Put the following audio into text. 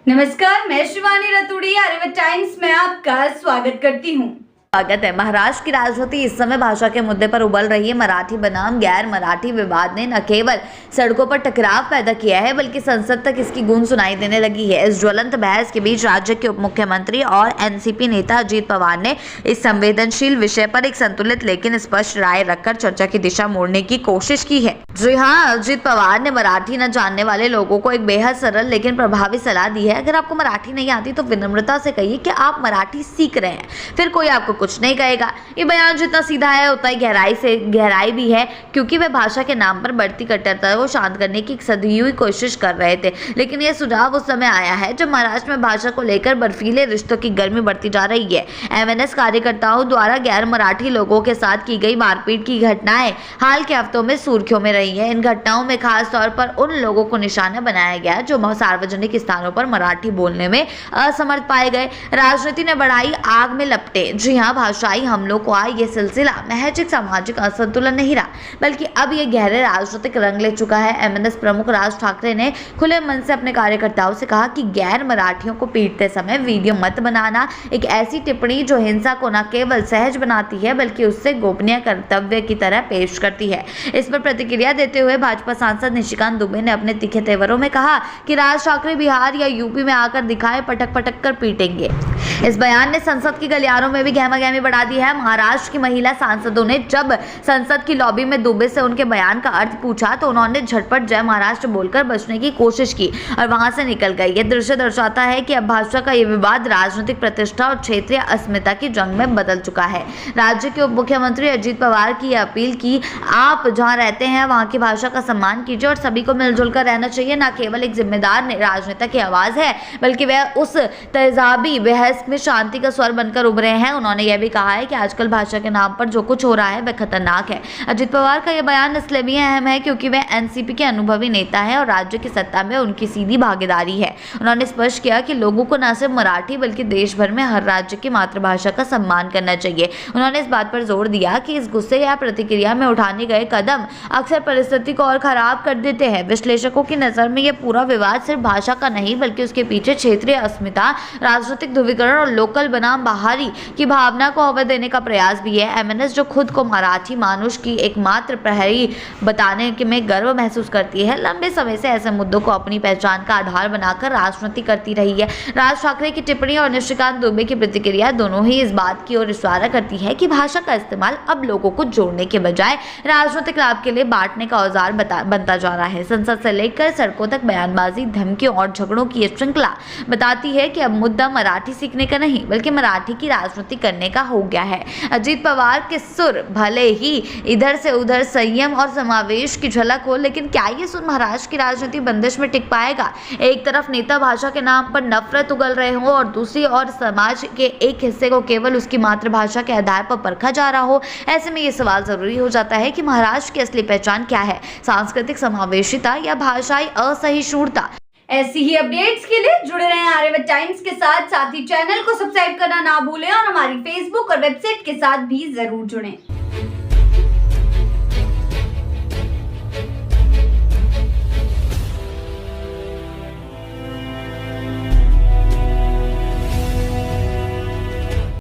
नमस्कार, मैं शिवानी रतूड़ी आर्यव्रत टाइम्स में आपका स्वागत करती हूँ। स्वागत है। महाराष्ट्र की राजनीति इस समय भाषा के मुद्दे पर उबल रही है। मराठी बनाम गैर मराठी विवाद ने न केवल सड़कों पर टकराव पैदा किया है बल्कि संसद तक इसकी गूंज सुनाई देने लगी है। इस ज्वलंत बहस के बीच राज्य के उप मुख्यमंत्री और एनसीपी नेता अजीत पवार ने इस संवेदनशील विषय पर एक संतुलित लेकिन स्पष्ट राय रखकर चर्चा की दिशा मोड़ने की कोशिश की है। जी हाँ, अजीत पवार ने मराठी न जानने वाले लोगों को एक बेहद सरल लेकिन प्रभावी सलाह दी है। अगर आपको मराठी नहीं आती तो विनम्रता से कहिए कि आप मराठी सीख रहे हैं, फिर कोई आपको कुछ नहीं कहेगा। ये बयान जितना सीधा है उतना ही गहराई भी है, क्योंकि वे भाषा के नाम पर बढ़ती कट्टरता को शांत करने की सदी हुई कोशिश कर रहे थे। लेकिन यह सुझाव उस समय आया है जब महाराष्ट्र में भाषा को लेकर बर्फीले रिश्तों की गर्मी बढ़ती जा रही है। एमएनएस कार्यकर्ताओं द्वारा गैर मराठी लोगों के साथ की गई मारपीट की घटनाएं हाल के हफ्तों में सुर्खियों में रही है। इन घटनाओं में खास तौर पर उन लोगों को निशाना बनाया गया जो सार्वजनिक स्थानों पर मराठी बोलने में असमर्थ पाए गए। राजनीति ने बढ़ाई आग में लपटे। जी हाँ, भाषाई हमलों को ये सिलसिला महज एक सामाजिक असंतुलन नहीं रहा, बल्कि अब ये गहरे राजनीतिक रंग ले चुका है। एमएनएस प्रमुख राज ठाकरे ने खुले मन से अपने कार्यकर्ताओं से कहा कि गैर मराठियों को पीटते समय वीडियो मत बनाना। एक ऐसी टिप्पणी जो हिंसा को न केवल सहज बनाती है बल्कि उससे गोपनीय कर्तव्य की तरह पेश करती है। इस पर प्रतिक्रिया देते हुए भाजपा सांसद निशिकांत दुबे ने अपने तीखे तेवरों में कहा कि राज ठाकरे बिहार या यूपी में आकर दिखाए पटक पटक कर पीटेंगे। इस बयान ने संसद की गलियारों में भी गहमा-गहमी बढ़ा दी है। महाराष्ट्र की महिला सांसदों ने जब संसद की लॉबी में दुबे से उनके बयान का अर्थ पूछा तो उन्होंने झटपट जय महाराष्ट्र बोलकर बचने की कोशिश की और वहां से निकल गई। यह दृश्य दर्शाता है कि अब भाषा का यह विवाद राजनीतिक प्रतिष्ठा और क्षेत्रीय अस्मिता की जंग में बदल चुका है। राज्य के उप मुख्यमंत्री अजीत पवार की यह अपील की आप जहां रहते हैं वहां की भाषा का सम्मान कीजिए और सभी को मिलजुल कर रहना चाहिए। न केवल एक जिम्मेदार राजनेता की आवाज है बल्कि वह उस तेजाबी बहस में शांति का स्वर बनकर उभरे हैं। उन्होंने यह भी कहा है कि आजकल भाषा के नाम पर जो कुछ हो रहा है वह खतरनाक है। अजीत पवार का यह बयान इसलिए भी अहम है क्योंकि वे एनसीपी के अनुभवी नेता हैं और राज्य की सत्ता में उनकी सीधी भागीदारी है। उन्होंने स्पष्ट किया कि लोगों को न सिर्फ मराठी बल्कि देश भर में हर राज्य की मातृभाषा का सम्मान करना चाहिए। उन्होंने इस बात पर जोर दिया कि इस गुस्से या प्रतिक्रिया में उठाने गए कदम अक्सर परिस्थिति को और खराब कर देते हैं। विश्लेषकों की नजर में यह पूरा विवाद सिर्फ भाषा का नहीं बल्कि उसके पीछे क्षेत्रीय अस्मिता, राजनीतिक ध्रुवीकरण और लोकल बनाम बाहरी की भावना को हवा देने का प्रयास भी है। एमएनएस जो खुद को मराठी मानुष की एकमात्र प्रहरी बताने में गर्व महसूस करती है, लंबे समय से ऐसे मुद्दों को अपनी पहचान का आधार बनाकर राजनीति करती रही है। राज ठाकरे की टिप्पणी और निशिकांत दुबे की प्रतिक्रिया दोनों ही इस बात की ओर इशारा करती है कि भाषा का इस्तेमाल अब लोगों को जोड़ने के बजाय राजनीतिक लाभ के लिए बांटने का औजार बनता जा रहा है। संसद से लेकर सड़कों तक बयानबाजी, धमकियों और झगड़ों की यह श्रृंखला बताती है कि अब मुद्दा मराठी सीखने का नहीं बल्कि मराठी की राजनीति करने का हो गया है। अजीत पवार के सुर भले ही इधर से उधर संयम और समावेश की झलक हो, लेकिन क्या ये सुर महाराष्ट्र की राजनीति बंदिश में टिक पाएगा? एक तरफ नेता भाषा के नाम पर नफरत उगल रहे हो और दूसरी ओर समाज के एक हिस्से को केवल उसकी मातृभाषा के आधार पर परखा जा रहा हो। ऐसे में ये सवाल जरूरी हो जाता है कि महाराष्ट्र की असली पहचान क्या है? सांस्कृतिक समावेशिता या भाषाई असहिष्णुता? ऐसी ही अपडेट्स के लिए जुड़े रहें आर्यव्रत टाइम्स के साथ ही चैनल को सब्सक्राइब करना ना भूलें और हमारी फेसबुक और वेबसाइट के साथ भी जरूर जुड़ें।